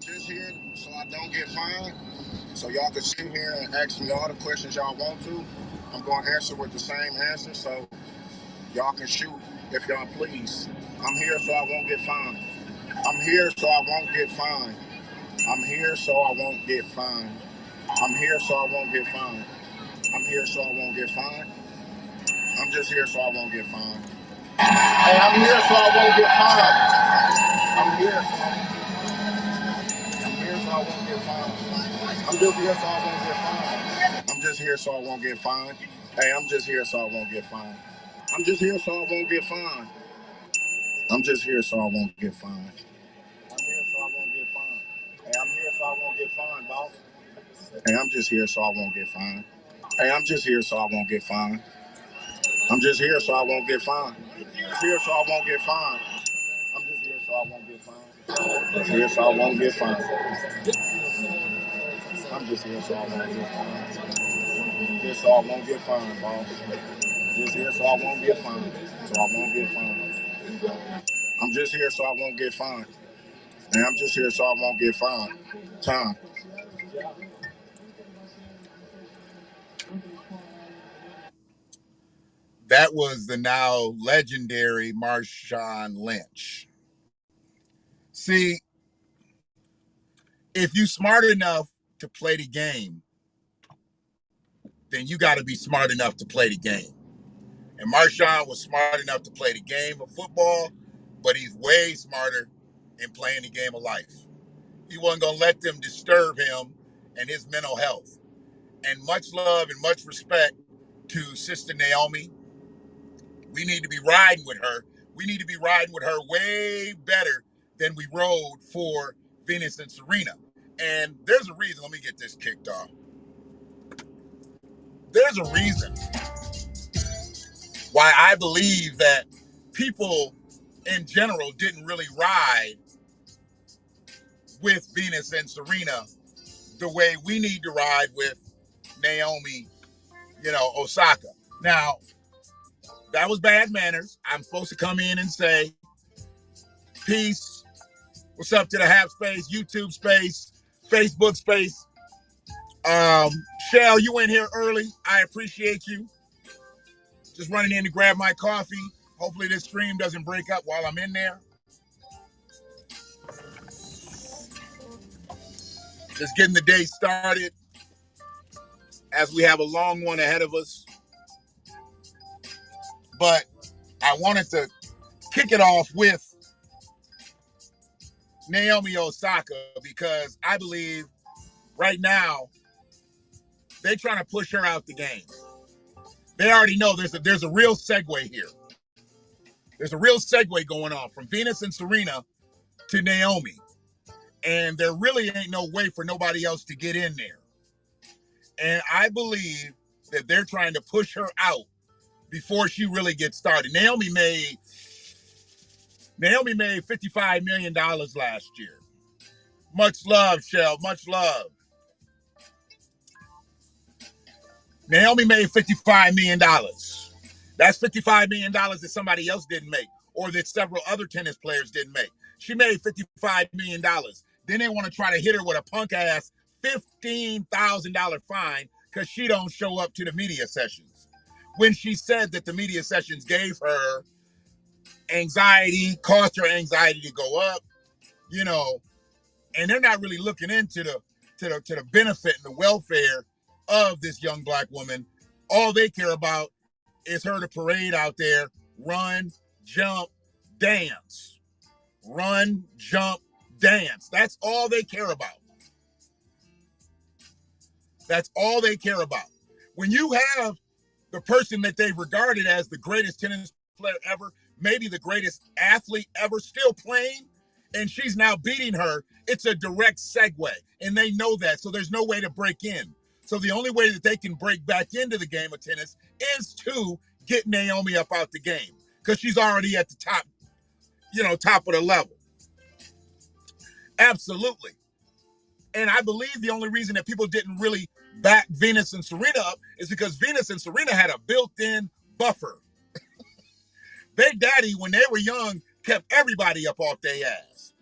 Just here so I don't get fined. So y'all can sit here and ask me all the questions y'all want to. I'm going to answer with the same answer. So y'all can shoot if y'all please. I'm here so I won't get fined. I'm here so I won't get fined. I'm here so I won't get fined. I'm here so I won't get fined. I'm here so I won't get fined. I'm just here so I won't get fined. Hey, I'm here so I won't get fined. I'm here so I'm here so I won't get fined. I'm just here so I won't get fined. I'm just here so I won't get fined. Hey, I'm just here so I won't get fined. I'm just here so I won't get fined. I'm just here so I won't get fined. I'm here so I won't get fined. Hey, I'm here so I won't get fined, boss. Hey, I'm just here so I won't get fined. Hey, I'm just here so I won't get fined. I'm just here so I won't get fined. Just here so I won't get fined. I'm just here so I won't get fined. Just here so I won't get fined. I'm just here so I won't get fined. Just so I won't get fined, boss. Just here so I won't get fined. So I won't get fined. I'm just here so I won't get fined. And I'm just here so I won't get fined. Time. That was the now legendary Marshawn Lynch. See, if you smart enough to play the game, then you got to be smart enough to play the game. And Marshawn was smart enough to play the game of football, but he's way smarter in playing the game of life. He wasn't going to let them disturb him and his mental health. And much love and much respect to Sister Naomi. We need to be riding with her. We need to be riding with her way better than we rode for Venus and Serena. And there's a reason. Let me get this kicked off. There's a reason why I believe that people in general didn't really ride with Venus and Serena the way we need to ride with Naomi, Osaka. Now, that was bad manners. I'm supposed to come in and say, peace, what's up to the Half Space, YouTube space, Facebook space. Shell, you in here early. I appreciate you. Just running in to grab my coffee. Hopefully this stream doesn't break up while I'm in there. Just getting the day started as we have a long one ahead of us. But I wanted to kick it off with Naomi Osaka because I believe right now they're trying to push her out the game. They already know there's a real segue here. There's a real segue going on from Venus and Serena to Naomi. And there really ain't no way for nobody else to get in there. And I believe that they're trying to push her out before she really gets started. Naomi made $55 million last year. Much love, Shell. Much love. Naomi made $55 million. That's $55 million that somebody else didn't make or that several other tennis players didn't make. She made $55 million. Then they want to try to hit her with a punk-ass $15,000 fine because she don't show up to the media sessions. When she said that the media sessions gave her anxiety, caused her anxiety to go up, and they're not really looking into the benefit and the welfare of this young black woman. All they care about is her to parade out there, run, jump, dance. Run, jump, dance. That's all they care about. That's all they care about. When you have the person that they've regarded as the greatest tennis player ever, maybe the greatest athlete ever, still playing, and she's now beating her, it's a direct segue, and they know that, so there's no way to break in. So the only way that they can break back into the game of tennis is to get Naomi up out the game, because she's already at the top, top of the level. Absolutely. And I believe the only reason that people didn't really back Venus and Serena up is because Venus and Serena had a built-in buffer. Their daddy, when they were young, kept everybody up off their ass.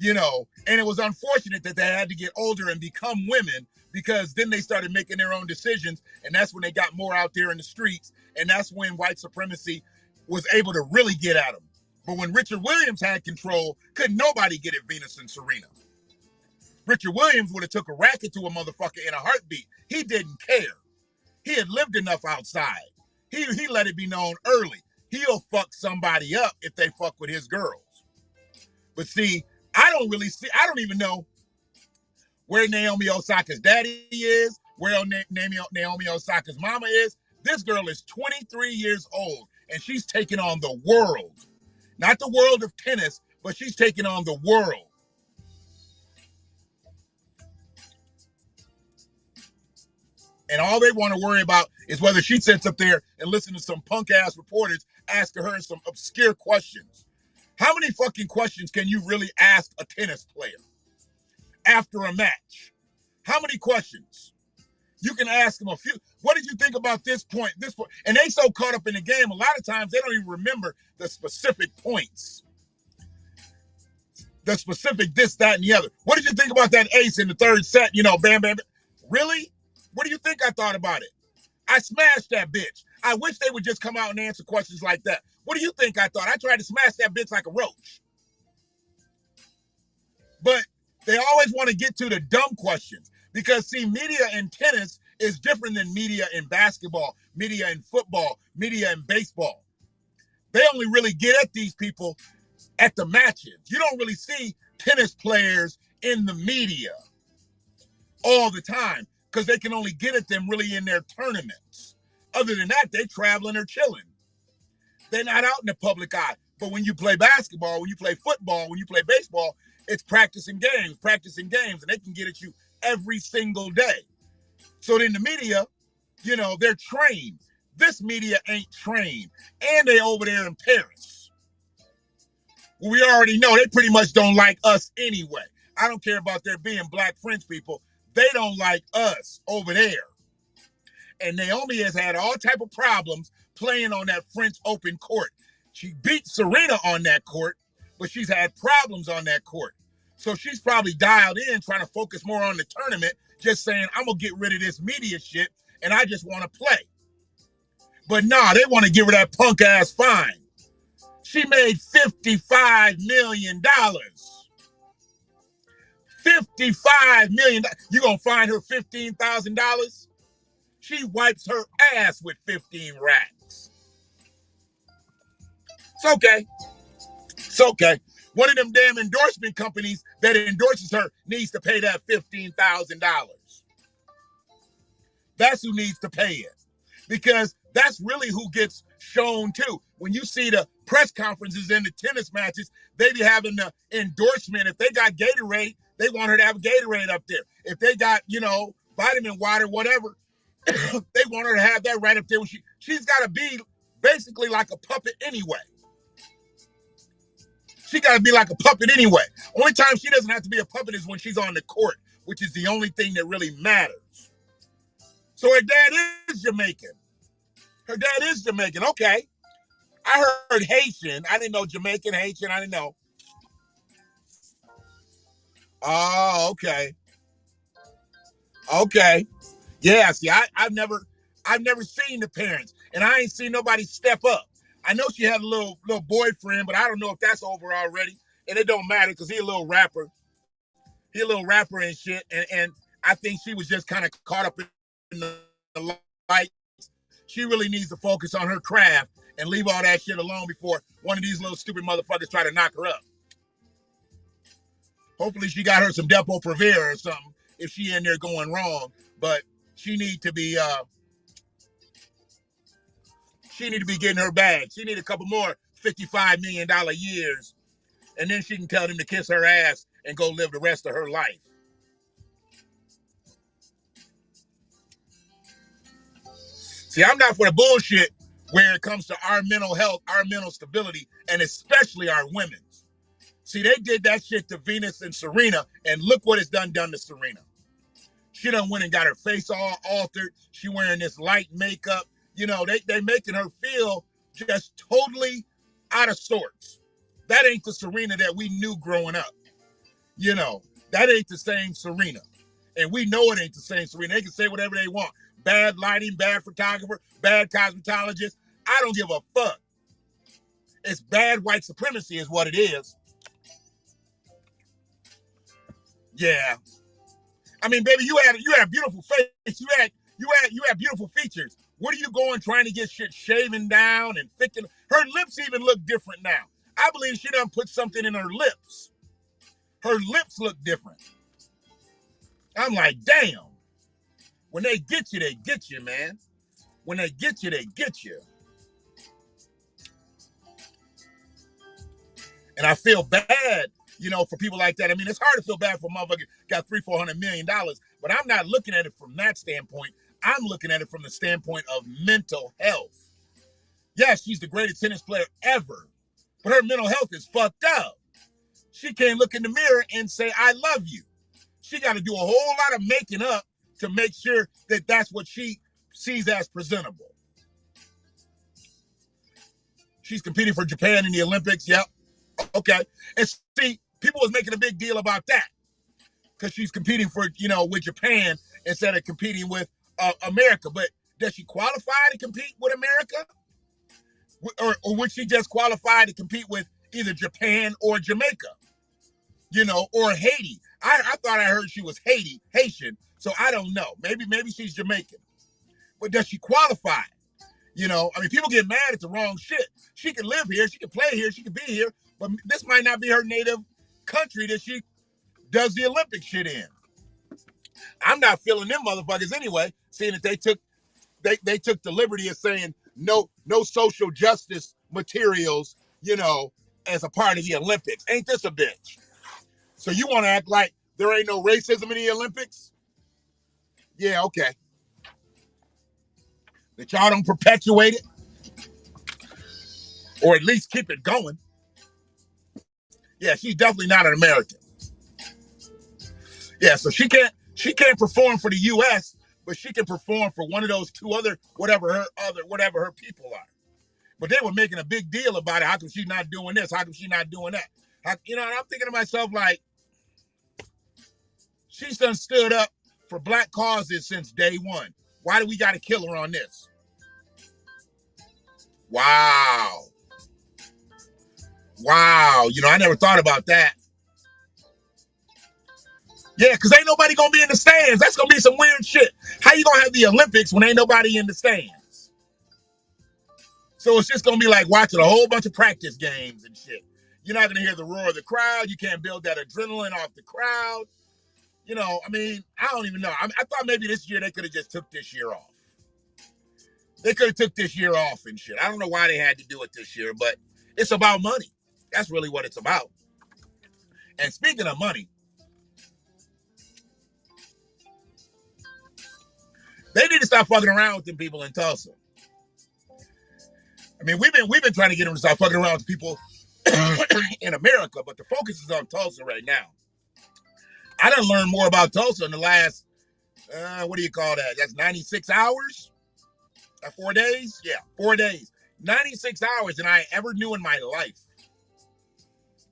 And it was unfortunate that they had to get older and become women, because then they started making their own decisions, and that's when they got more out there in the streets, and that's when white supremacy was able to really get at them. But when Richard Williams had control, couldn't nobody get at Venus and Serena. Richard Williams would have took a racket to a motherfucker in a heartbeat. He didn't care. He had lived enough outside. He let it be known early. He'll fuck somebody up if they fuck with his girls. But see, I don't even know where Naomi Osaka's daddy is, where Naomi Osaka's mama is. This girl is 23 years old, and she's taking on the world. Not the world of tennis, but she's taking on the world. And all they want to worry about is whether she sits up there and listens to some punk-ass reporters asking her some obscure questions. How many fucking questions can you really ask a tennis player after a match? How many questions? You can ask them a few. What did you think about this point? This point? And they so caught up in the game, a lot of times they don't even remember the specific points. The specific this, that, and the other. What did you think about that ace in the third set? Bam, bam, bam. Really? What do you think I thought about it? I smashed that bitch. I wish they would just come out and answer questions like that. What do you think I thought? I tried to smash that bitch like a roach. But they always want to get to the dumb questions, because, see, media in tennis is different than media in basketball, media in football, media in baseball. They only really get at these people at the matches. You don't really see tennis players in the media all the time, because they can only get at them really in their tournaments. Other than that, they're traveling or chilling. They're not out in the public eye. But when you play basketball, when you play football, when you play baseball, it's practicing games, and they can get at you every single day. So in the media, they're trained. This media ain't trained, and they over there in Paris. Well, we already know they pretty much don't like us anyway. I don't care about there being black French people. They don't like us over there. And Naomi has had all type of problems playing on that French Open court. She beat Serena on that court, but she's had problems on that court. So she's probably dialed in, trying to focus more on the tournament, just saying, I'm going to get rid of this media shit, and I just want to play. But nah, they want to give her that punk-ass fine. She made $55 million. $55 million. You going to fine her $15,000? She wipes her ass with 15 racks. It's okay. It's okay. One of them damn endorsement companies that endorses her needs to pay that $15,000. That's who needs to pay it. Because that's really who gets shown too. When you see the press conferences in the tennis matches, they be having the endorsement. If they got Gatorade, they want her to have Gatorade up there. If they got, vitamin water, whatever, they want her to have that right up there. She's got to be basically like a puppet anyway. She got to be like a puppet anyway. Only time she doesn't have to be a puppet is when she's on the court, which is the only thing that really matters. So her dad is Jamaican. Her dad is Jamaican. Okay. I heard Haitian. I didn't know Jamaican, Haitian. I didn't know. Oh, okay. Okay. Yeah, see, I've never seen the parents, and I ain't seen nobody step up. I know she had a little boyfriend, but I don't know if that's over already. And it don't matter, because he a little rapper. He a little rapper and shit. And I think she was just kind of caught up in the light. She really needs to focus on her craft and leave all that shit alone before one of these little stupid motherfuckers try to knock her up. Hopefully she got her some Depo-Provera or something if she in there going wrong. But she need to be getting her bag. She need a couple more $55 million years, and then she can tell them to kiss her ass and go live the rest of her life. See, I'm not for the bullshit where it comes to our mental health, our mental stability, and especially our women's. See, they did that shit to Venus and Serena, and look what it's done to Serena. She done went and got her face all altered. She wearing this light makeup. They making her feel just totally out of sorts. That ain't the Serena that we knew growing up. You know, that ain't the same Serena. And we know it ain't the same Serena. They can say whatever they want. Bad lighting, bad photographer, bad cosmetologist. I don't give a fuck. It's bad white supremacy is what it is. Yeah. I mean, baby, you had a beautiful face. You had beautiful features. What are you going trying to get shit shaven down and thicken? Her lips even look different now. I believe she done put something in her lips. Her lips look different. I'm like, damn. When they get you, man. When they get you, they get you. And I feel bad, for people like that. I mean, it's hard to feel bad for a motherfucker got $300-400 million, but I'm not looking at it from that standpoint. I'm looking at it from the standpoint of mental health. Yes, she's the greatest tennis player ever, but her mental health is fucked up. She can't look in the mirror and say, I love you. She got to do a whole lot of making up to make sure that that's what she sees as presentable. She's competing for Japan in the Olympics. Yep. Okay. And see, people was making a big deal about that because she's competing for, with Japan instead of competing with America. But does she qualify to compete with America? Or would she just qualify to compete with either Japan or Jamaica? Or Haiti. I thought I heard she was Haitian, so I don't know. Maybe she's Jamaican. But does she qualify? I mean, people get mad at the wrong shit. She can live here, she can play here, she can be here, but this might not be her native country that she does the Olympic shit in. I'm not feeling them motherfuckers anyway, seeing that they took the liberty of saying no social justice materials, as a part of the Olympics. Ain't this a bitch? So you want to act like there ain't no racism in the Olympics? Yeah, okay. That y'all don't perpetuate it, or at least keep it going. Yeah, she's definitely not an American. Yeah, so she can't perform for the U.S., but she can perform for one of those two other whatever her people are. But they were making a big deal about it. How come she's not doing this? How come she's not doing that? And I'm thinking to myself, like, she's done stood up for black causes since day one. Why do we got to kill her on this? Wow. I never thought about that. Yeah, because ain't nobody going to be in the stands. That's going to be some weird shit. How you going to have the Olympics when ain't nobody in the stands? So it's just going to be like watching a whole bunch of practice games and shit. You're not going to hear the roar of the crowd. You can't build that adrenaline off the crowd. I mean, I don't even know. I thought maybe this year they could have just took this year off. They could have took this year off and shit. I don't know why they had to do it this year, but it's about money. That's really what it's about. And speaking of money, they need to stop fucking around with them people in Tulsa. I mean, we've been trying to get them to stop fucking around with people in America, but the focus is on Tulsa right now. I done learned more about Tulsa in the last, what do you call that? That's 96 hours? 4 days? Yeah, 4 days. 96 hours than I ever knew in my life.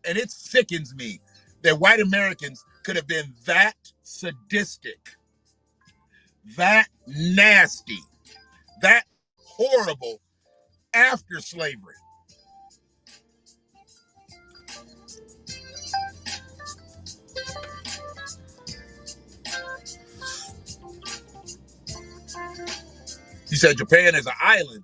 And it sickens me that white Americans could have been that sadistic, that nasty, that horrible after slavery. He said Japan is an island.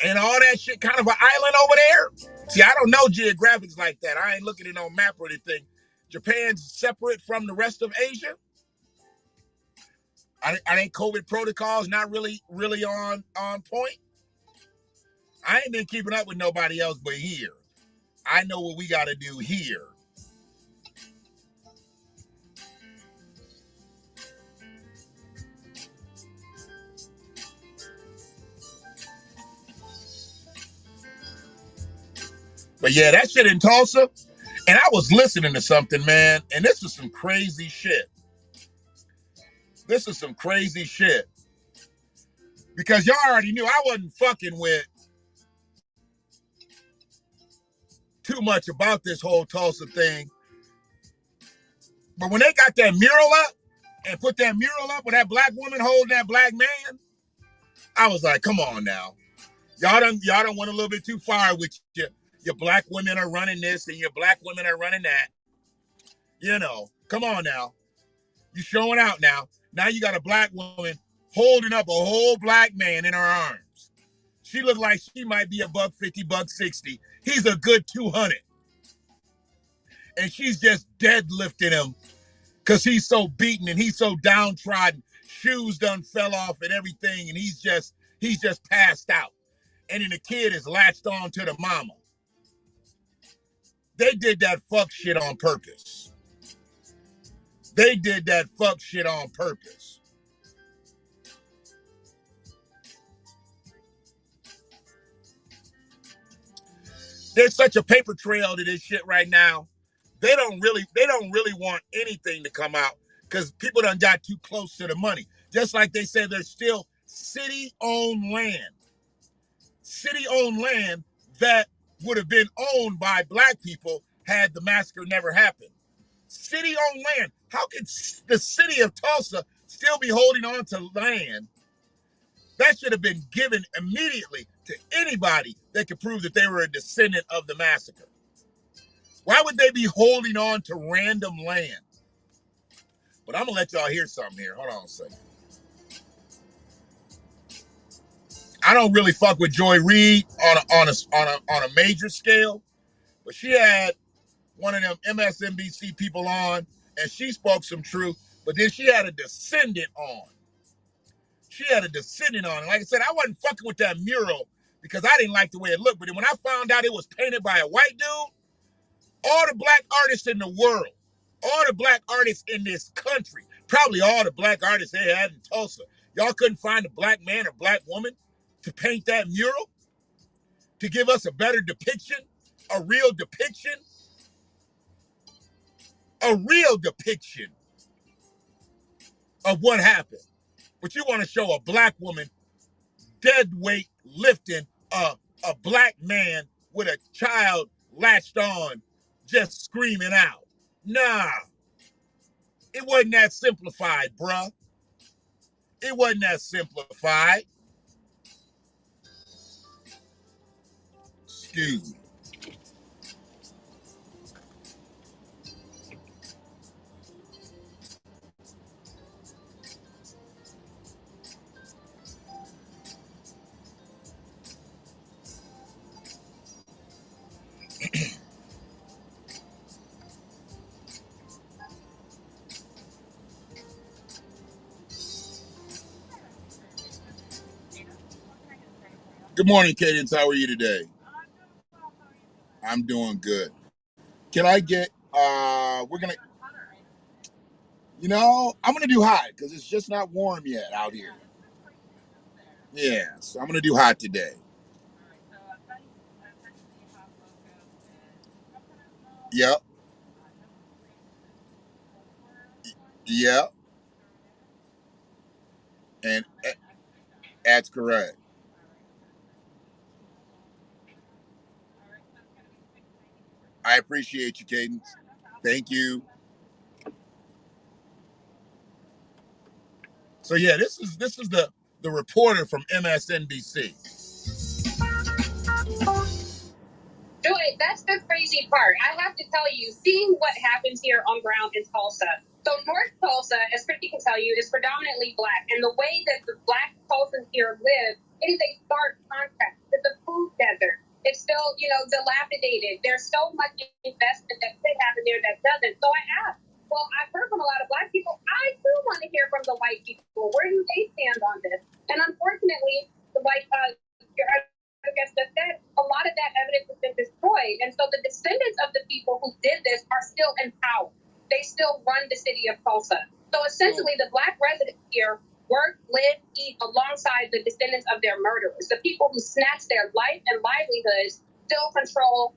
And all that shit kind of an island over there? See, I don't know geographics like that. I ain't looking at no map or anything. Japan's separate from the rest of Asia? Are they COVID protocols not really on point? I ain't been keeping up with nobody else but here. I know what we got to do here. But yeah, that shit in Tulsa, and I was listening to something, man, and this is some crazy shit. This is some crazy shit. Because y'all already knew I wasn't fucking with too much about this whole Tulsa thing. But when they got that mural up and put that mural up with that black woman holding that black man, I was like, come on now. Y'all done went a little bit too far with your black women are running this and your black women are running that. You know, come on now. You showing out now. Now you got a black woman holding up a whole black man in her arms. She looked like she might be $150, $160. He's a good 200. And she's just deadlifting him because he's so beaten and he's so downtrodden. Shoes done fell off and everything, and he's just passed out. And then the kid is latched on to the mama. They did that fuck shit on purpose. They did that fuck shit on purpose. There's such a paper trail to this shit right now. They don't really want anything to come out because people done got too close to the money. Just like they said, there's still city-owned land. City-owned land that would have been owned by black people had the massacre never happened. City-owned land. How could the city of Tulsa still be holding on to land that should have been given immediately to anybody that could prove that they were a descendant of the massacre? Why would they be holding on to random land? But I'm gonna let y'all hear something here. Hold on a second. I don't really fuck with Joy Reid on a major scale, but she had one of them MSNBC people on, and she spoke some truth. But then she had a descendant on. And like I said, I wasn't fucking with that mural because I didn't like the way it looked. But then when I found out it was painted by a white dude, all the black artists in the world, all the black artists in this country, probably all the black artists they had in Tulsa, y'all couldn't find a black man or black woman to paint that mural, to give us a better depiction, a real depiction of what happened. But you want to show a black woman dead weight lifting a black man with a child latched on, just screaming out. Nah, it wasn't that simplified, bruh. It wasn't that simplified. Excuse me. Good morning, Cadence. How are you today? I'm doing good. Can I get I'm gonna do hot because it's just not warm yet out here. Yeah, so I'm gonna do hot today. Yep, yep, and that's correct. I appreciate you, Cadence. Thank you. So yeah, this is the reporter from MSNBC. Joy, that's the crazy part. I have to tell you, seeing what happens here on ground in Tulsa. So North Tulsa, as Christy can tell you, is predominantly black. And the way that the black Tulsans here live, it is a stark contrast. It's a food desert. It's still, dilapidated. There's so much investment that could happen there that doesn't. So I asked, well, I've heard from a lot of black people. I too want to hear from the white people. Where do they stand on this? And unfortunately, the white I guess that said, a lot of that evidence has been destroyed. And so the descendants of the people who did this are still in power. They still run the city of Tulsa. So essentially, the black residents here work, live, eat alongside the descendants of their murderers. The people who snatched their life and livelihoods still control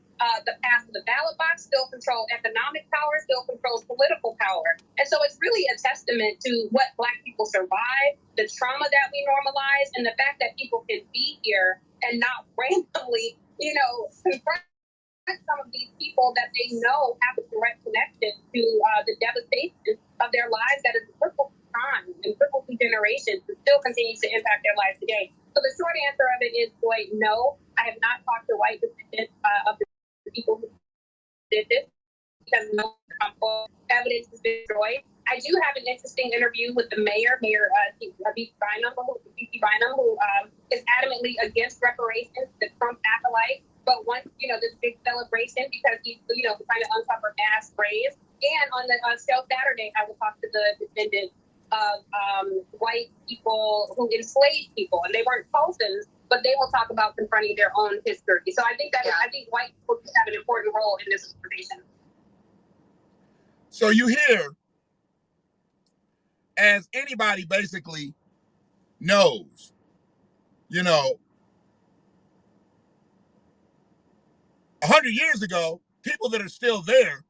the path of the ballot box, still control economic power, still controls political power. And so it's really a testament to what black people survive, the trauma that we normalize, and the fact that people can be here and not randomly, confront some of these people that they know have a direct connection to the devastation of their lives that is triple time and triple through generations and still continues to impact their lives today. So the short answer of it is, Joy, no, I have not talked to white descendants of the people who did this because no evidence has been destroyed. I do have an interesting interview with the mayor, Beef Bynum, who is adamantly against reparations, the Trump acolyte. But once, this big celebration because he's, trying to uncover mass graves. And on the show Saturday, I will talk to the descendants of white people who enslaved people, and they weren't Tulsans, but they will talk about confronting their own history. So I think I think white people have an important role in this conversation. So you hear, as anybody basically knows, 100 years ago, people that are still there,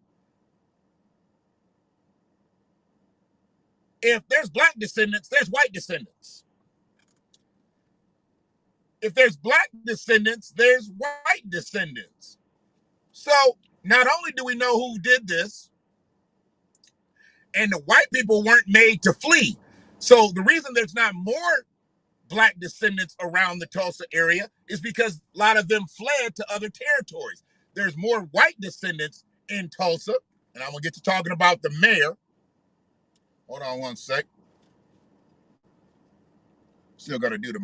if there's black descendants, there's white descendants. If there's black descendants, there's white descendants. So not only do we know who did this, and the white people weren't made to flee. So the reason there's not more black descendants around the Tulsa area is because a lot of them fled to other territories. There's more white descendants in Tulsa, and I'm gonna get to talking about the mayor. Hold on one sec. Still gotta do the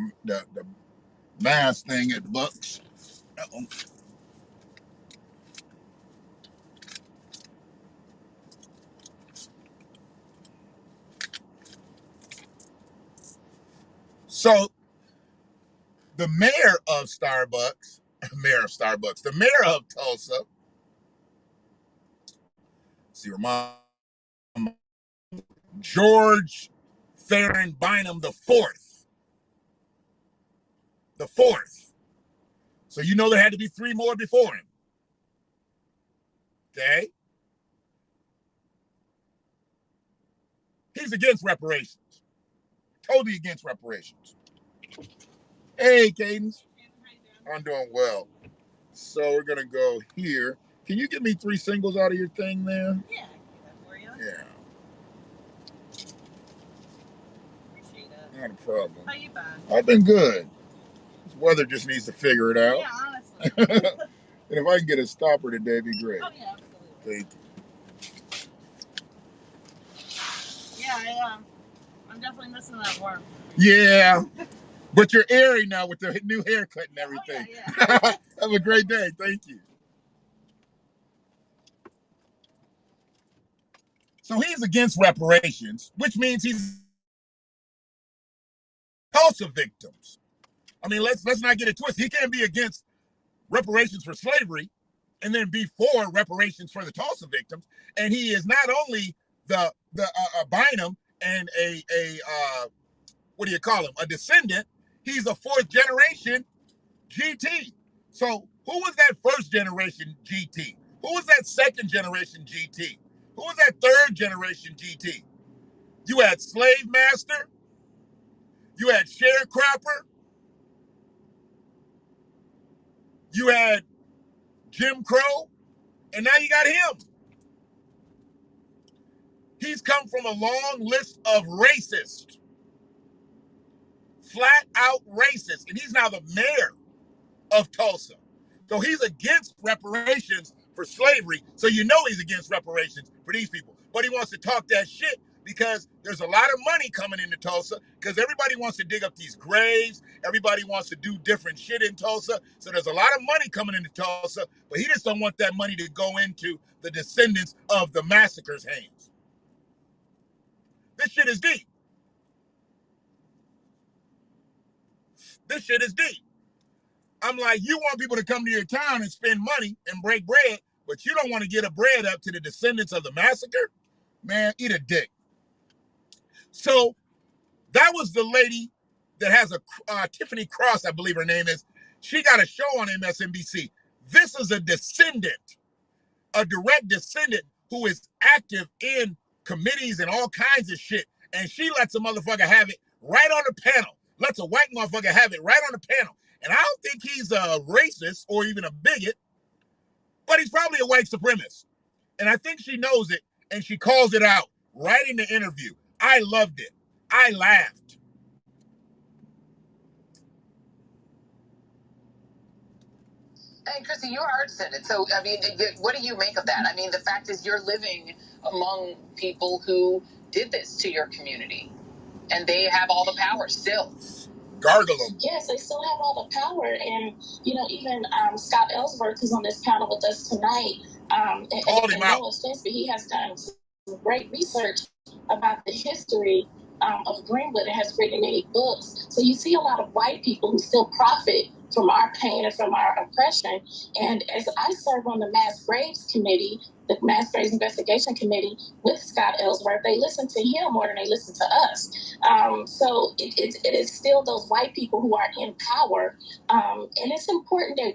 mass thing at the Bucks. Uh-oh. So the mayor of Tulsa, George Theron Bynum the fourth. So there had to be 3 more before him. Okay? He's against reparations. Totally against reparations. Hey, Cadence. I'm doing well. So we're gonna go here. Can you give me 3 singles out of your thing there? Yeah, I can do that for you. Yeah. Appreciate it. Not a problem. How you been? I've been good. This weather just needs to figure it out. Yeah, honestly. And if I can get a stopper today, it'd be great. Oh yeah, absolutely. Thank you. Yeah, I'm definitely missing that warmth. Yeah. But you're airy now with the new haircut and everything. Oh, yeah. Have a great day. Thank you. So he's against reparations, which means he's Tulsa victims. I mean, let's not get it twisted. He can't be against reparations for slavery and then be for reparations for the Tulsa victims. And he is not only the Bynum and a what do you call him? A descendant. He's a 4th generation GT. So who was that 1st generation GT? Who was that 2nd generation GT? Who was that 3rd generation GT? You had slave master. You had sharecropper. You had Jim Crow. And now you got him. He's come from a long list of racists. Flat out racist. And he's now the mayor of Tulsa. So he's against reparations for slavery. So he's against reparations for these people. But he wants to talk that shit because there's a lot of money coming into Tulsa because everybody wants to dig up these graves. Everybody wants to do different shit in Tulsa. So there's a lot of money coming into Tulsa, but he just don't want that money to go into the descendants of the massacre's hands. This shit is deep. This shit is deep. I'm like, you want people to come to your town and spend money and break bread, but you don't want to get a bread up to the descendants of the massacre? Man, eat a dick. So that was the lady that has a Tiffany Cross, I believe her name is. She got a show on MSNBC. This is a descendant, a direct descendant who is active in committees and all kinds of shit. And she lets a motherfucker have it right on the panel. Lets a white motherfucker have it right on the panel. And I don't think he's a racist or even a bigot, But he's probably a white supremacist. And I think she knows it, and she calls it out right in the interview. I loved it. I laughed. And Chrissy, you are descendant. So, I mean, what do you make of that? I mean, the fact is you're living among people who did this to your community, and they have all the power still. Gargle them. Yes, they still have all the power. And, even Scott Ellsworth, who's on this panel with us tonight, Called him out. no offense, but he has done some great research about the history of Greenwood and has written many books. So you see a lot of white people who still profit from our pain and from our oppression. And as I serve on the Mass Graves Committee, the Mass Graves Investigation Committee with Scott Ellsworth, they listen to him more than they listen to us. So it is still those white people who are in power. And it's important that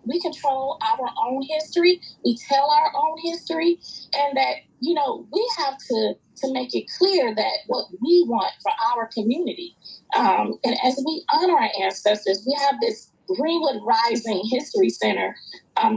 we control our own history, we tell our own history, and that, we have to make it clear that what we want for our community. And as we honor our ancestors, we have this Greenwood Rising History Center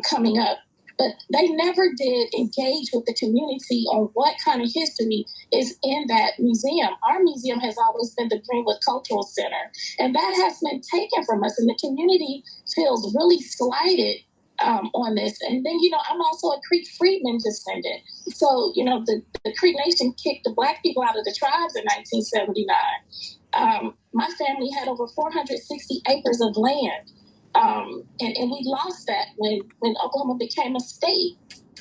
coming up. But they never did engage with the community on what kind of history is in that museum. Our museum has always been the Greenwood Cultural Center, and that has been taken from us, and the community feels really slighted on this. And then, I'm also a Creek Freedman descendant. So, the Creek Nation kicked the Black people out of the tribes in 1979. My family had over 460 acres of land. And we lost that when Oklahoma became a state.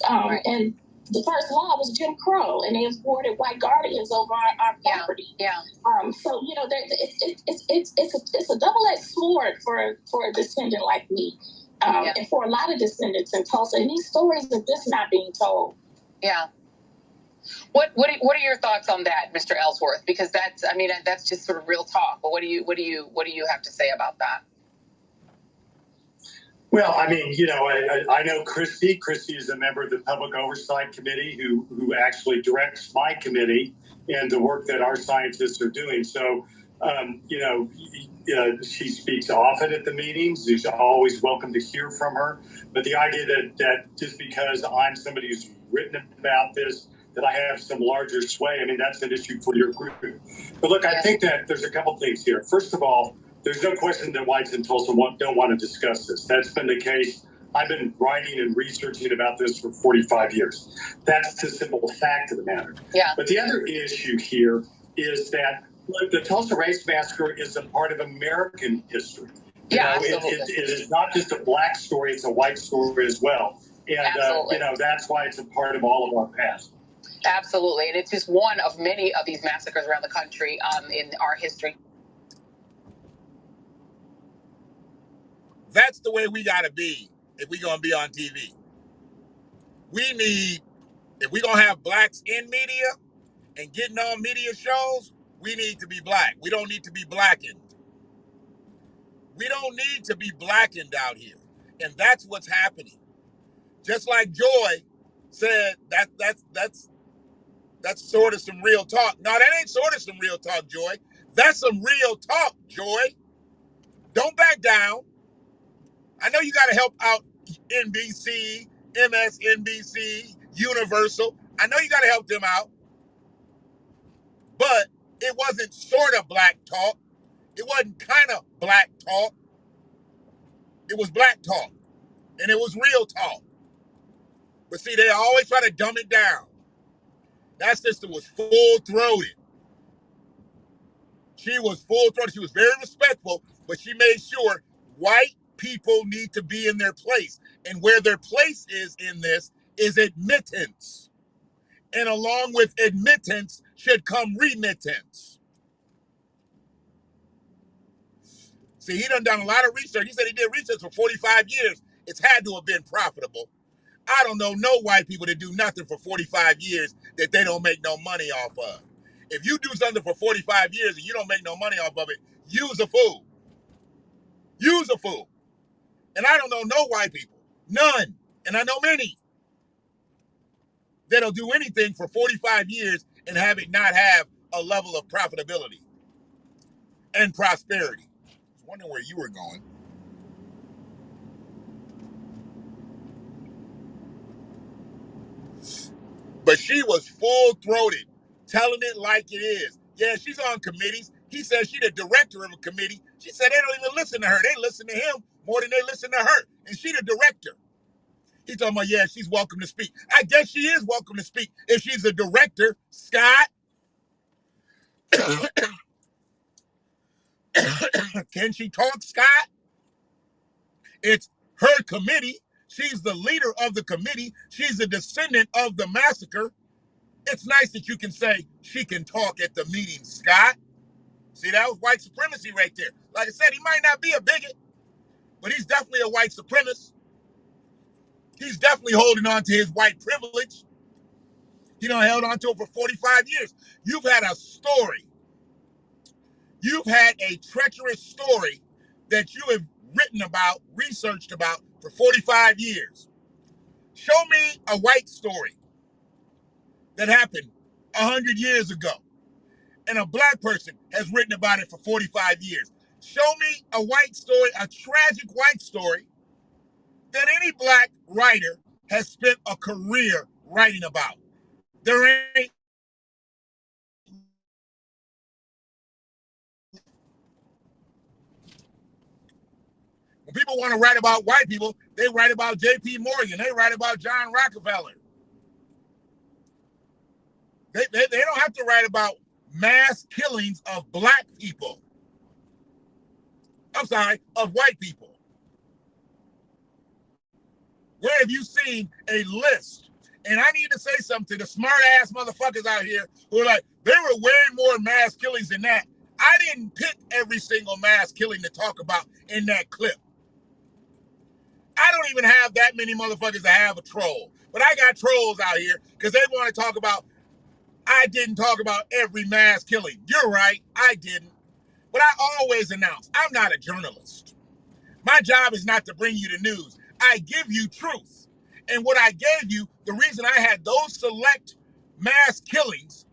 Right. And the first law was Jim Crow, and they awarded white guardians over our property. Yeah. So it's a double-edged sword for a descendant like me, and for a lot of descendants in Tulsa. And these stories are just not being told. Yeah. What are your thoughts on that, Mr. Ellsworth? Because that's just sort of real talk. But what do you have to say about that? Well, I know Christy. Christy is a member of the Public Oversight Committee who actually directs my committee and the work that our scientists are doing. So, she speaks often at the meetings. You're always welcome to hear from her. But the idea that just because I'm somebody who's written about this, that I have some larger sway, that's an issue for your group. But look, I think that there's a couple things here. First of all, there's no question that whites in Tulsa don't want to discuss this. That's been the case. I've been writing and researching about this for 45 years. That's the simple fact of the matter. Yeah. But the other issue here is that, look, the Tulsa Race Massacre is a part of American history. It is not just a black story, it's a white story as well. And, that's why it's a part of all of our past. Absolutely. And it's just one of many of these massacres around the country in our history. That's the way we got to be if we're going to be on TV. If we're going to have blacks in media and getting on media shows, we need to be black. We don't need to be blackened. We don't need to be blackened out here. And that's what's happening. Just like Joy said, that's sort of some real talk. No, that ain't sort of some real talk, Joy. That's some real talk, Joy. Don't back down. I know you got to help out NBC, MSNBC, Universal. I know you got to help them out. But it wasn't sort of black talk. It wasn't kind of black talk. It was black talk. And it was real talk. But see, they always try to dumb it down. That sister was full-throated. She was full-throated. She was very respectful, but she made sure white people need to be in their place. And where their place is in this is admittance. And along with admittance should come remittance. See, he done a lot of research. He said he did research for 45 years. It's had to have been profitable. I don't know no white people that do nothing for 45 years that they don't make no money off of. If you do something for 45 years and you don't make no money off of it, you's a fool. You's a fool. And I don't know no white people. None. And I know many that'll do anything for 45 years and have it not have a level of profitability and prosperity. I was wondering where you were going. But she was full-throated, telling it like it is. Yeah, she's on committees. He says she's the director of a committee. She said they don't even listen to her. They listen to him more than they listen to her. And she the director. He's talking about, yeah, she's welcome to speak. I guess she is welcome to speak if she's a director, Scott. Can she talk, Scott? It's her committee. She's the leader of the committee. She's a descendant of the massacre. It's nice that you can say she can talk at the meeting, Scott. See, that was white supremacy right there. Like I said, he might not be a bigot, but he's definitely a white supremacist. He's definitely holding on to his white privilege. He done held on to it for 45 years. You've had a story. You've had a treacherous story that you have written about, researched about for 45 years. Show me a white story that happened 100 years ago, and a black person has written about it for 45 years. Show me a white story, a tragic white story, that any black writer has spent a career writing about. There ain't. When people want to write about white people, they write about J.P. Morgan. They write about John Rockefeller. They don't have to write about mass killings of black people. I'm sorry, of white people. Where have you seen a list? And I need to say something to the smart ass motherfuckers out here who are like, there were way more mass killings than that. I didn't pick every single mass killing to talk about in that clip. I don't even have that many motherfuckers that have a troll. But I got trolls out here because they want to talk about, I didn't talk about every mass killing. You're right, I didn't. But I always announce, I'm not a journalist. My job is not to bring you the news. I give you truth. And what I gave you, the reason I had those select mass killings,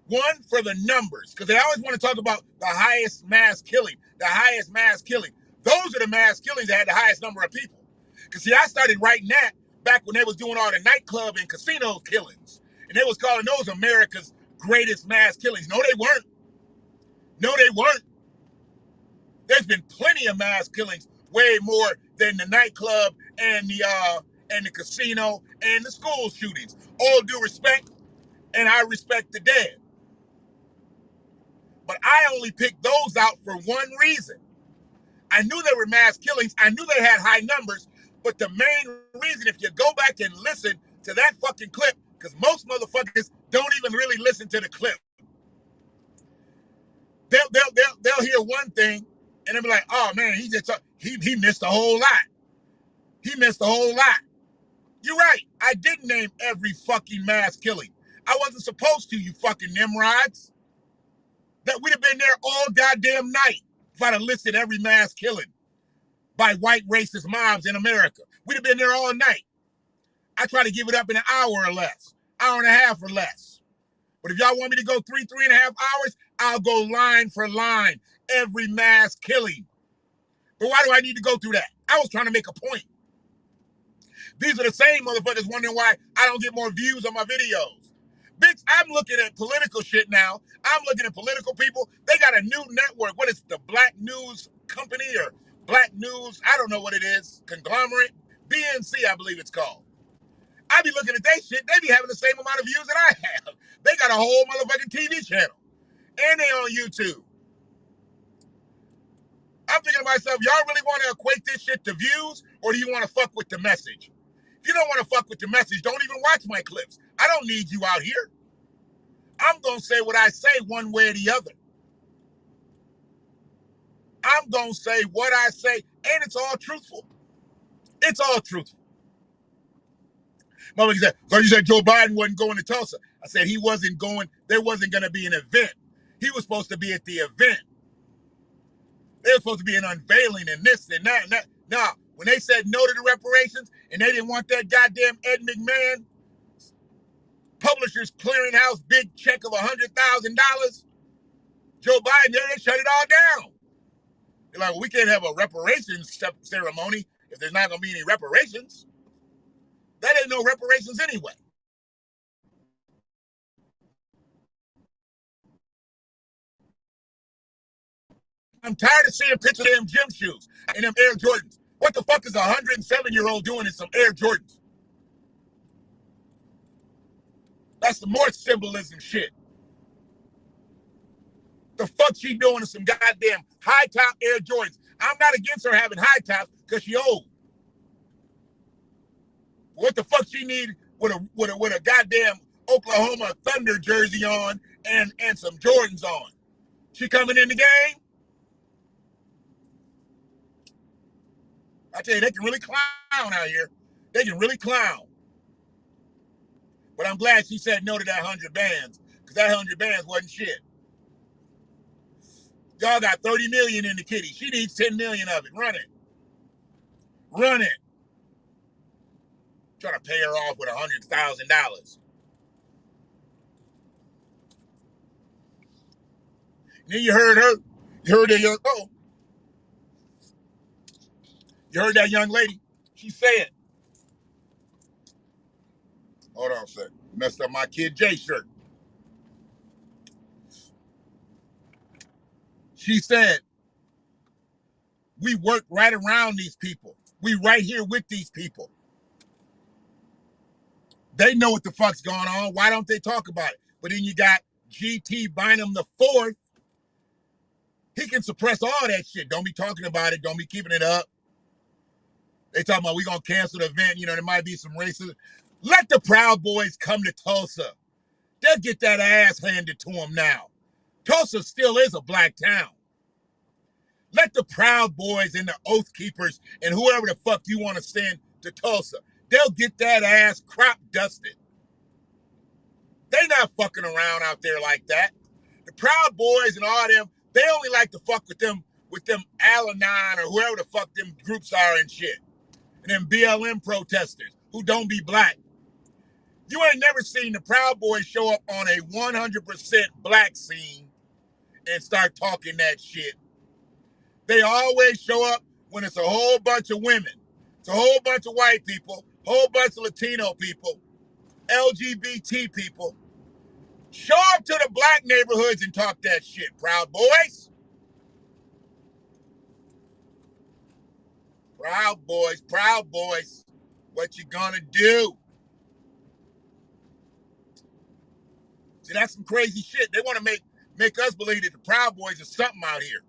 one, for the numbers, because they always want to talk about the highest mass killing, the highest mass killing. Those are the mass killings that had the highest number of people. Because, see, I started writing that back when they was doing all the nightclub and casino killings. And they was calling those America's greatest mass killings. No, they weren't. No, they weren't. There's been plenty of mass killings, way more than the nightclub and the casino and the school shootings. All due respect, and I respect the dead. But I only picked those out for one reason. I knew there were mass killings. I knew they had high numbers. But the main reason, if you go back and listen to that fucking clip, because most motherfuckers don't even really listen to the clip. They'll hear one thing and they'll be like, oh man, he missed a whole lot. He missed a whole lot. You're right. I didn't name every fucking mass killing. I wasn't supposed to, you fucking Nimrods. That we'd have been there all goddamn night if I'd have listed every mass killing by white racist mobs in America. We'd have been there all night. I try to give it up in an hour or less, hour and a half or less. But if y'all want me to go 3.5 hours, I'll go line for line, every mass killing. But why do I need to go through that? I was trying to make a point. These are the same motherfuckers wondering why I don't get more views on my videos. Bitch, I'm looking at political shit now. I'm looking at political people. They got a new network. What is it, the Black News Company or Black News? I don't know what it is. Conglomerate? BNC, I believe it's called. I be looking at that shit. They be having the same amount of views that I have. They got a whole motherfucking TV channel. And they on YouTube. I'm thinking to myself, y'all really want to equate this shit to views, or do you want to fuck with the message? If you don't want to fuck with the message, don't even watch my clips. I don't need you out here. I'm going to say what I say one way or the other. I'm going to say what I say, and it's all truthful. It's all truthful. Motherfucker said, so you said Joe Biden wasn't going to Tulsa. I said he wasn't going, there wasn't going to be an event. He was supposed to be at the event. They were supposed to be an unveiling and this and that and that. Nah, when they said no to the reparations and they didn't want that goddamn Ed McMahon Publishers Clearinghouse big check of $100,000, Joe Biden, they shut it all down. They're like, well, we can't have a reparations ceremony if there's not going to be any reparations. That ain't no reparations anyway. I'm tired of seeing pictures of them gym shoes and them Air Jordans. What the fuck is a 107-year-old doing in some Air Jordans? That's the more symbolism shit. The fuck she doing in some goddamn high top Air Jordans? I'm not against her having high tops because she old. What the fuck she need with a goddamn Oklahoma Thunder jersey on and some Jordans on? She coming in the game? I tell you, they can really clown out here. They can really clown. But I'm glad she said no to that 100 bands, because that 100 bands wasn't shit. Y'all got 30 million in the kitty. She needs 10 million of it. Run it. Run it. Trying to pay her off with $100,000. Then you heard her. You heard that young. Oh, you heard that young lady. She said, "Hold on a second. Messed up my Kid J shirt." She said, "We work right around these people. We right here with these people. They know what the fuck's going on. Why don't they talk about it?" But then you got GT Bynum the fourth. He can suppress all that shit. Don't be talking about it. Don't be keeping it up. They talking about we gonna cancel the event. You know, there might be some racism. Let the Proud Boys come to Tulsa. They'll get that ass handed to them now. Tulsa still is a black town. Let the Proud Boys and the Oath Keepers and whoever the fuck you want to send to Tulsa, they'll get that ass crop dusted. They not fucking around out there like that. The Proud Boys and all them, they only like to fuck with them Al-Anon or whoever the fuck them groups are and shit. And them BLM protesters who don't be black. You ain't never seen the Proud Boys show up on a 100% black scene and start talking that shit. They always show up when it's a whole bunch of women. It's a whole bunch of white people, whole bunch of Latino people, LGBT people. Show up to the black neighborhoods and talk that shit, Proud Boys. Proud Boys, Proud Boys. What you gonna do? See, that's some crazy shit. They want to make us believe that the Proud Boys are something out here.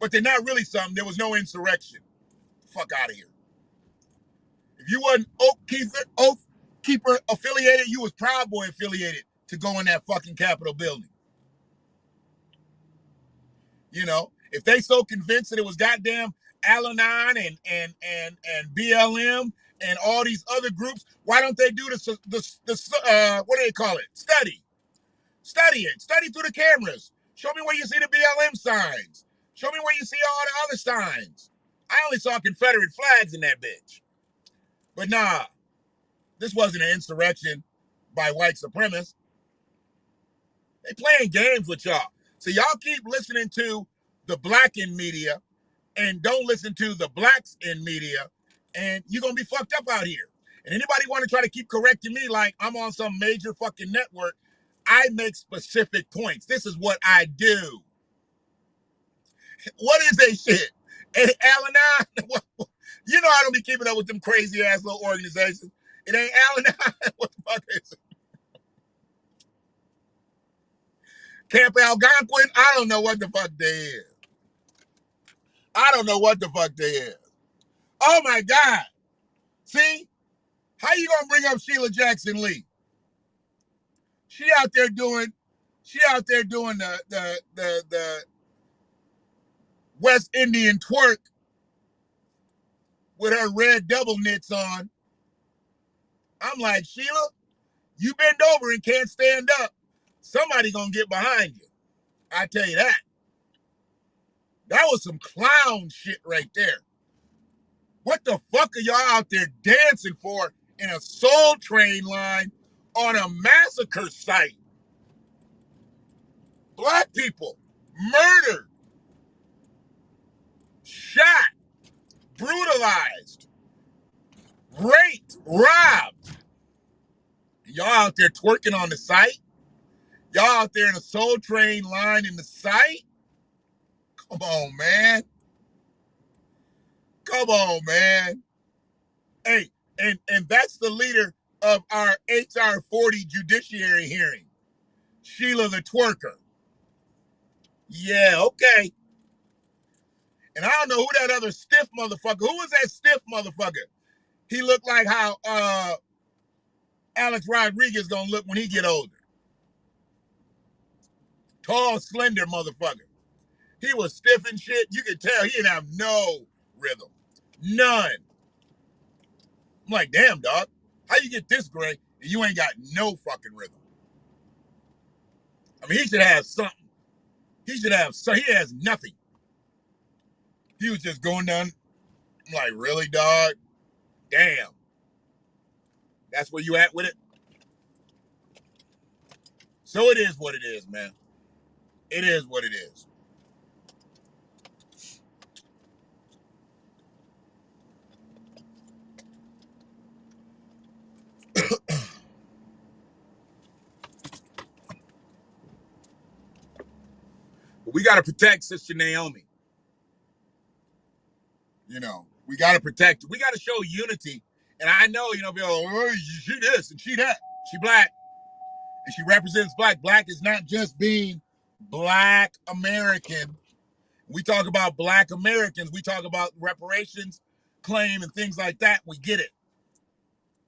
But they're not really something. There was no insurrection. Fuck out of here. If you wasn't Oath Keeper affiliated, you was Proud Boy affiliated to go in that fucking Capitol building. You know, if they so convinced that it was goddamn Al-Anon and BLM and all these other groups, why don't they do the what do they call it? Study it. Study through the cameras. Show me where you see the BLM signs. Show me where you see all the other signs. I only saw Confederate flags in that bitch. But nah, this wasn't an insurrection by white supremacists. They playing games with y'all. So y'all keep listening to the Blackened Media and don't listen to the Blacks in Media, and you're going to be fucked up out here. And anybody want to try to keep correcting me like I'm on some major fucking network, I make specific points. This is what I do. What is that shit? And Al-Anon? You know I don't be keeping up with them crazy ass little organizations. It ain't Al-Anon. What the fuck is it? Camp Algonquin? I don't know what the fuck they is. I don't know what the fuck they is. Oh my God. See? How you gonna bring up Sheila Jackson Lee? She out there doing the West Indian twerk with her red double knits on. I'm like, Sheila, you bend over and can't stand up. Somebody gonna get behind you. I tell you that. That was some clown shit right there. What the fuck are y'all out there dancing for in a Soul Train line on a massacre site? Black people murdered, shot, brutalized, raped, robbed. Y'all out there twerking on the site? Y'all out there in a Soul Train line in the site? Come on, man. Come on, man. Hey, and that's the leader of our HR 40 judiciary hearing, Sheila the twerker. Yeah, okay. And I don't know who that other stiff motherfucker. Who was that stiff motherfucker? He looked like how Alex Rodriguez gonna look when he get older. Tall, slender motherfucker. He was stiff and shit. You could tell he didn't have no rhythm. None. I'm like, damn, dog. How you get this great and you ain't got no fucking rhythm? I mean, he should have something. He should have something. He has nothing. He was just going down. I'm like, really, dog? Damn. That's where you at with it? So it is what it is, man. It is what it is. But we got to protect Sister Naomi. You know, we got to protect her. We got to show unity. And I know, you know, people, oh, she this and she that. She black. And she represents black. Black is not just being Black American. We talk about Black Americans. We talk about reparations claim and things like that. We get it.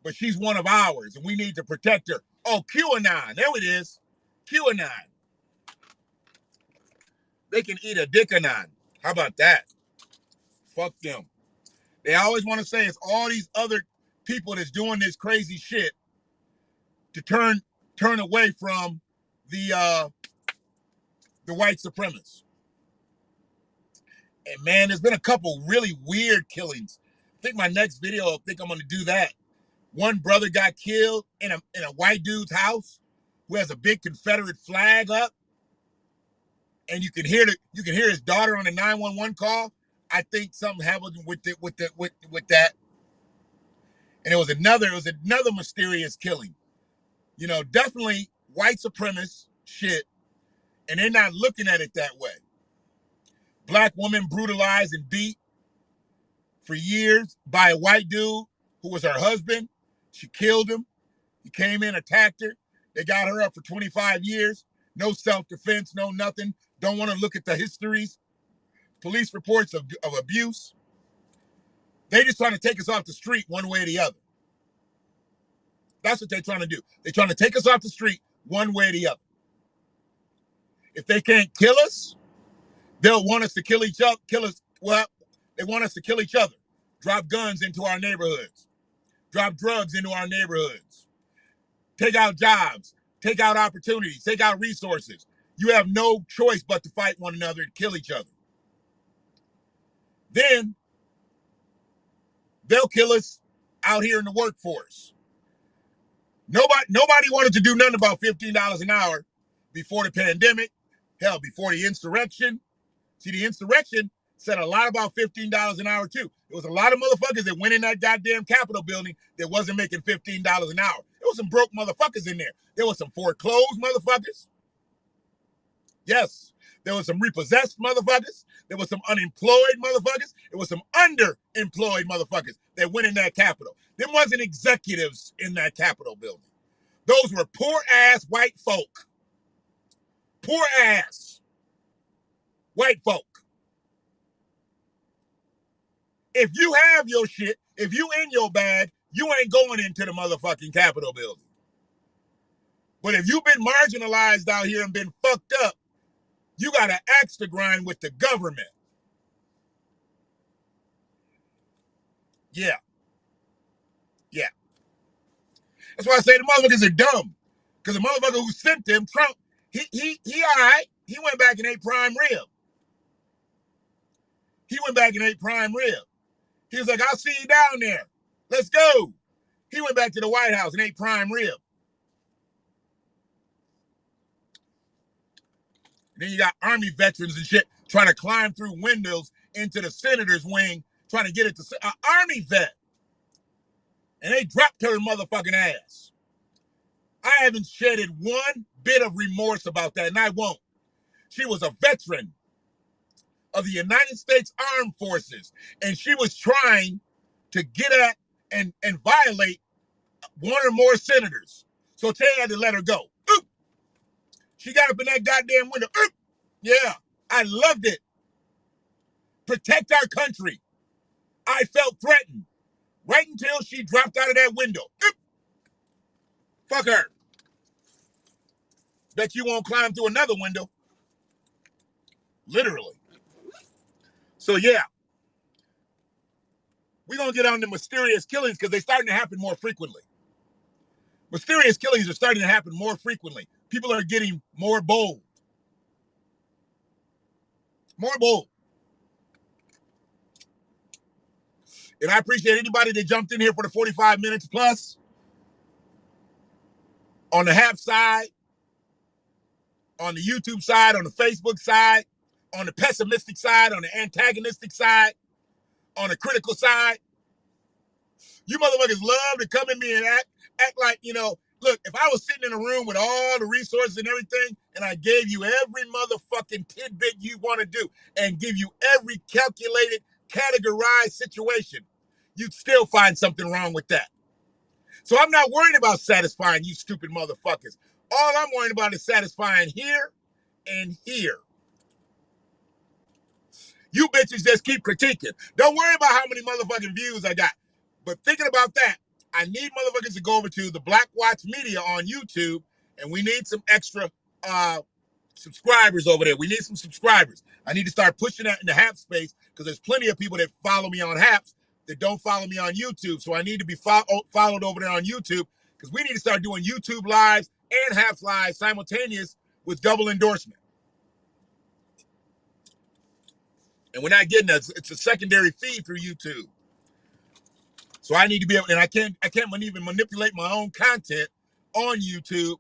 But she's one of ours, and we need to protect her. Oh, QAnon. There it is. QAnon. They can eat a dick-anon. How about that? Fuck them. They always want to say it's all these other people that's doing this crazy shit to turn away from the white supremacists. And man, there's been a couple really weird killings. I think my next video, I think I'm gonna do that. One brother got killed in a white dude's house who has a big Confederate flag up, and you can hear his daughter on the 911 call. I think something happened with that. And it was another mysterious killing. You know, definitely white supremacist shit, and they're not looking at it that way. Black woman brutalized and beat for years by a white dude who was her husband. She killed him. He came in, attacked her. They got her up for 25 years. No self-defense, no nothing. Don't want to look at the histories. Police reports of abuse. They just trying to take us off the street one way or the other. That's what they're trying to do. They're trying to take us off the street one way or the other. If they can't kill us, they'll want us to kill each other. Well, they want us to kill each other. Drop guns into our neighborhoods. Drop drugs into our neighborhoods. Take out jobs. Take out opportunities. Take out resources. You have no choice but to fight one another and kill each other. Then they'll kill us out here in the workforce. Nobody wanted to do nothing about $15 an hour before the pandemic. Hell, before the insurrection. See, the insurrection said a lot about $15 an hour too. There was a lot of motherfuckers that went in that goddamn Capitol building that wasn't making $15 an hour. There was some broke motherfuckers in there. There was some foreclosed motherfuckers. Yes. There was some repossessed motherfuckers. There was some unemployed motherfuckers. There was some underemployed motherfuckers that went in that Capitol. There wasn't executives in that Capitol building. Those were poor ass white folk. Poor ass white folk. If you have your shit, if you in your bag, you ain't going into the motherfucking Capitol building. But if you've been marginalized out here and been fucked up, you got an axe to grind with the government. Yeah. Yeah. That's why I say the motherfuckers are dumb. Because the motherfucker who sent them, Trump, he all right. He went back and ate prime rib. He went back and ate prime rib. He was like, I'll see you down there. Let's go. He went back to the White House and ate prime rib. And then you got Army veterans and shit trying to climb through windows into the senator's wing, trying to get it to an Army vet. And they dropped her motherfucking ass. I haven't shedded one bit of remorse about that, and I won't. She was a veteran of the United States Armed Forces, and she was trying to get at and violate one or more senators. So Tay had to let her go. Oop. She got up in that goddamn window. Oop. Yeah, I loved it. Protect our country. I felt threatened right until she dropped out of that window. Oop. Fuck her. Bet you won't climb through another window. Literally. So yeah, we're going to get on the mysterious killings because they're starting to happen more frequently. Mysterious killings are starting to happen more frequently. People are getting more bold. More bold. And I appreciate anybody that jumped in here for the 45 minutes plus. On the HAP side, on the YouTube side, on the Facebook side, on the pessimistic side, on the antagonistic side, on the critical side. You motherfuckers love to come at me and act like, look, if I was sitting in a room with all the resources and everything, and I gave you every motherfucking tidbit you want to do and give you every calculated, categorized situation, you'd still find something wrong with that. So I'm not worried about satisfying you stupid motherfuckers. All I'm worried about is satisfying here and here. You bitches just keep critiquing. Don't worry about how many motherfucking views I got. But thinking about that, I need motherfuckers to go over to the Blackened Media on YouTube, and we need some extra subscribers over there. We need some subscribers. I need to start pushing that in the HAP space because there's plenty of people that follow me on HAPs that don't follow me on YouTube. So I need to be followed over there on YouTube because we need to start doing YouTube lives and HAPs lives simultaneous with double endorsement. And we're not getting that. It's a secondary feed through YouTube. So I need to be able, and I can't even manipulate my own content on YouTube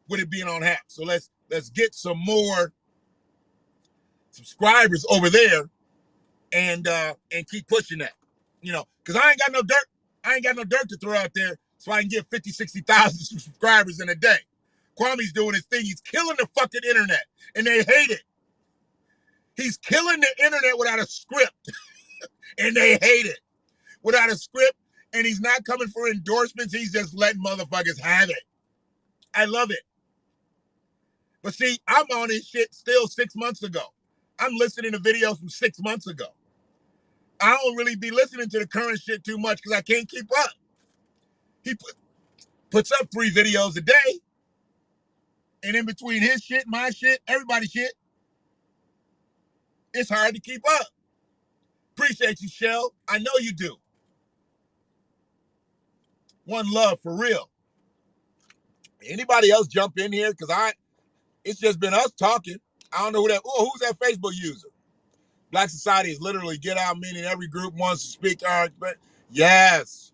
with it being on HAP. So let's get some more subscribers over there and keep pushing that. Because I ain't got no dirt. I ain't got no dirt to throw out there so I can get 50, 60,000 subscribers in a day. Kwame's doing his thing. He's killing the fucking internet, and they hate it. He's killing the internet without a script, and they hate it. Without a script, and he's not coming for endorsements. He's just letting motherfuckers have it. I love it. But see, I'm on his shit still 6 months ago. I'm listening to videos from 6 months ago. I don't really be listening to the current shit too much because I can't keep up. He puts up 3 videos a day. And in between his shit, my shit, everybody's shit, it's hard to keep up. Appreciate you, Shell. I know you do. One love for real. Anybody else jump in here? Because it's just been us talking. I don't know who's that Facebook user? Black Society is literally get out, meaning every group wants to speak. But yes.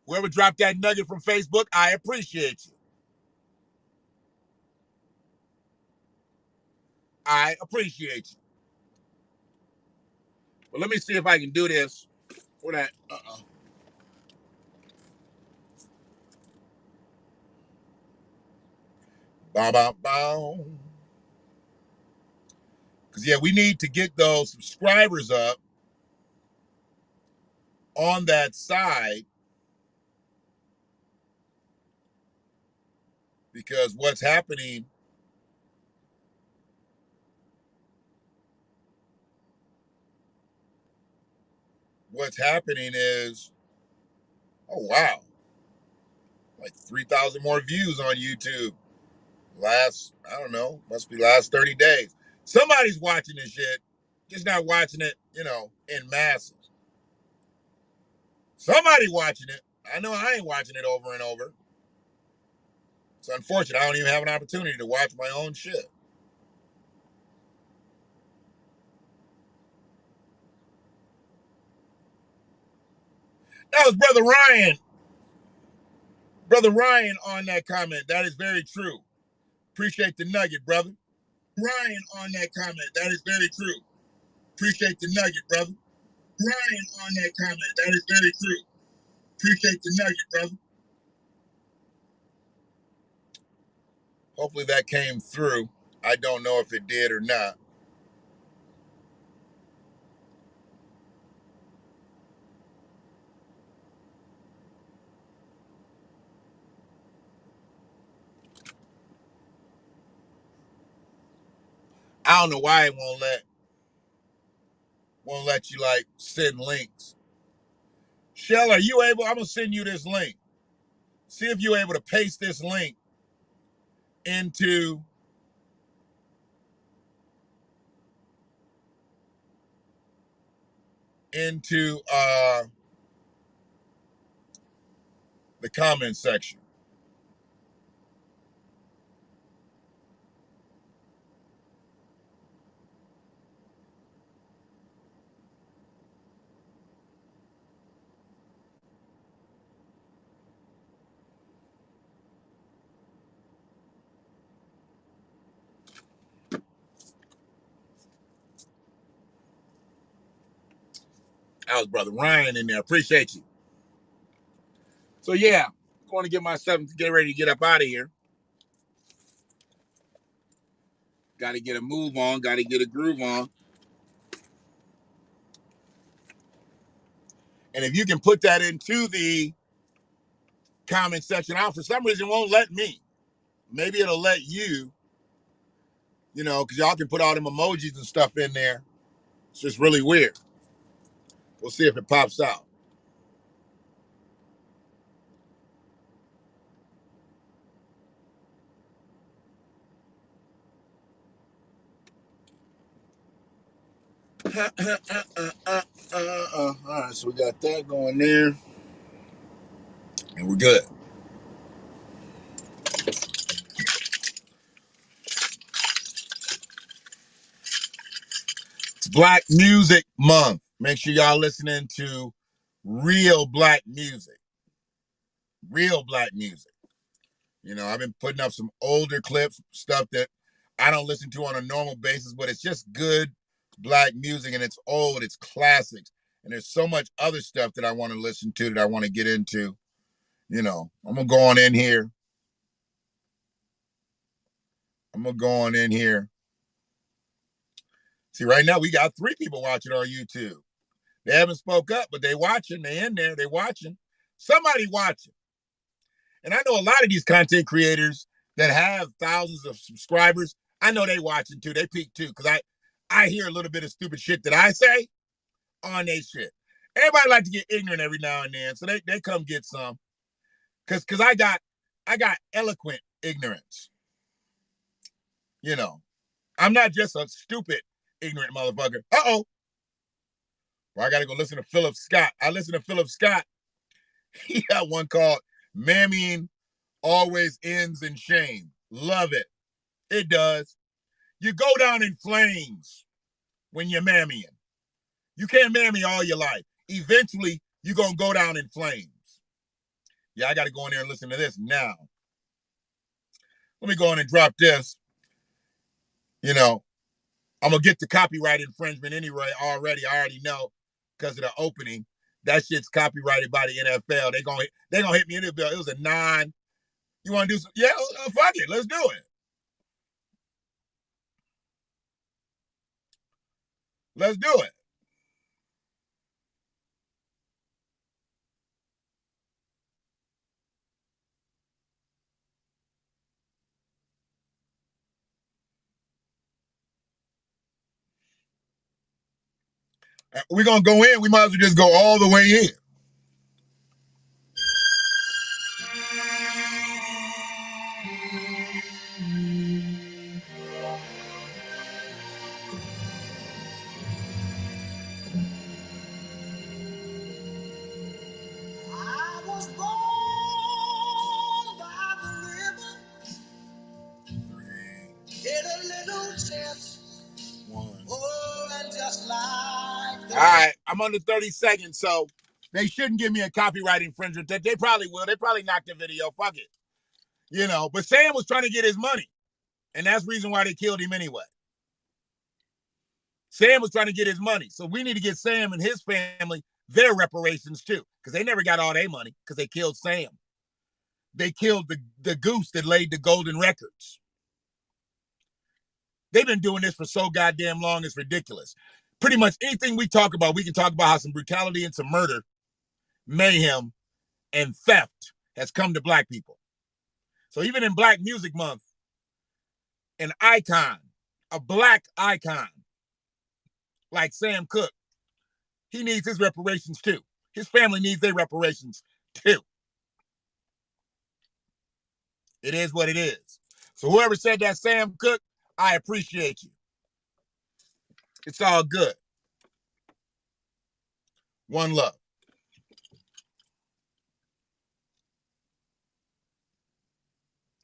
Whoever dropped that nugget from Facebook, I appreciate you. I appreciate you. But let me see if I can do this for that. Ba-ba-bow. Because, yeah, we need to get those subscribers up on that side. Because what's happening is, oh, wow, like 3,000 more views on YouTube. I don't know, must be last 30 days. Somebody's watching this shit, just not watching it, in masses. Somebody watching it. I know I ain't watching it over and over. It's unfortunate. I don't even have an opportunity to watch my own shit. That was Brother Ryan. Brother Ryan on that comment. That is very true. Appreciate the nugget, brother. Ryan on that comment. That is very true. Appreciate the nugget, brother. Ryan on that comment. That is very true. Appreciate the nugget, brother. Hopefully that came through. I don't know if it did or not. I don't know why it won't let you like send links. Shell, are you able? I'm gonna send you this link. See if you're able to paste this link into the comment section. I was brother Ryan in there. Appreciate you. So yeah, going to get myself get ready to get up out of here. Got to get a move on. Got to get a groove on. And if you can put that into the comment section, out for some reason it won't let me. Maybe it'll let you. You know, because y'all can put all them emojis and stuff in there. It's just really weird. We'll see if it pops out. All right, so we got that going there, and we're good. It's Black Music Month. Make sure y'all listening to real black music. Real black music. You know, I've been putting up some older clips, stuff that I don't listen to on a normal basis, but it's just good black music, and it's old, it's classics. And there's so much other stuff that I want to listen to, that I want to get into. You know, I'm going to go on in here. See, right now we got 3 people watching on YouTube. They haven't spoke up, but they watching. They in there. They watching. Somebody watching. And I know a lot of these content creators that have thousands of subscribers. I know they watching too. They peek too, because I hear a little bit of stupid shit that I say on they shit. Everybody like to get ignorant every now and then, so they come get some. Cause I got eloquent ignorance. You know, I'm not just a stupid ignorant motherfucker. Uh-oh. Well, I gotta go listen to Philip Scott. I listen to Philip Scott. He got one called Mammying Always Ends in Shame. Love it. It does. You go down in flames when you're mammying. You can't mammy all your life. Eventually, you're going to go down in flames. Yeah, I got to go in there and listen to this now. Let me go in and drop this. You know, I'm going to get the copyright infringement anyway already. I already know because of the opening. That shit's copyrighted by the NFL. They're going to hit me in the bill. It was a 9. You want to do some? Yeah, fuck it. Let's do it. Let's do it. We're going to go in. We might as well just go all the way in. I was born by the river, in a little tent. Oh, and just like all right, I'm under 30 seconds, so they shouldn't give me a copyright infringement. They probably will. They probably knock the video. Fuck it. You know, but Sam was trying to get his money, and that's the reason why they killed him anyway. Sam was trying to get his money, so we need to get Sam and his family their reparations too, because they never got all their money because they killed Sam. They killed the goose that laid the golden records. They've been doing this for so goddamn long, it's ridiculous. Pretty much anything we talk about, we can talk about how some brutality and some murder, mayhem, and theft has come to black people. So even in Black Music Month, an icon, a black icon, like Sam Cooke, he needs his reparations too. His family needs their reparations too. It is what it is. So whoever said that, Sam Cooke, I appreciate you. It's all good. One love.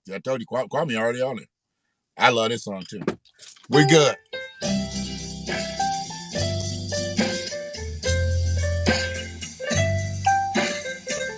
Yeah, I told you, Kwame already on it. I love this song too. We good.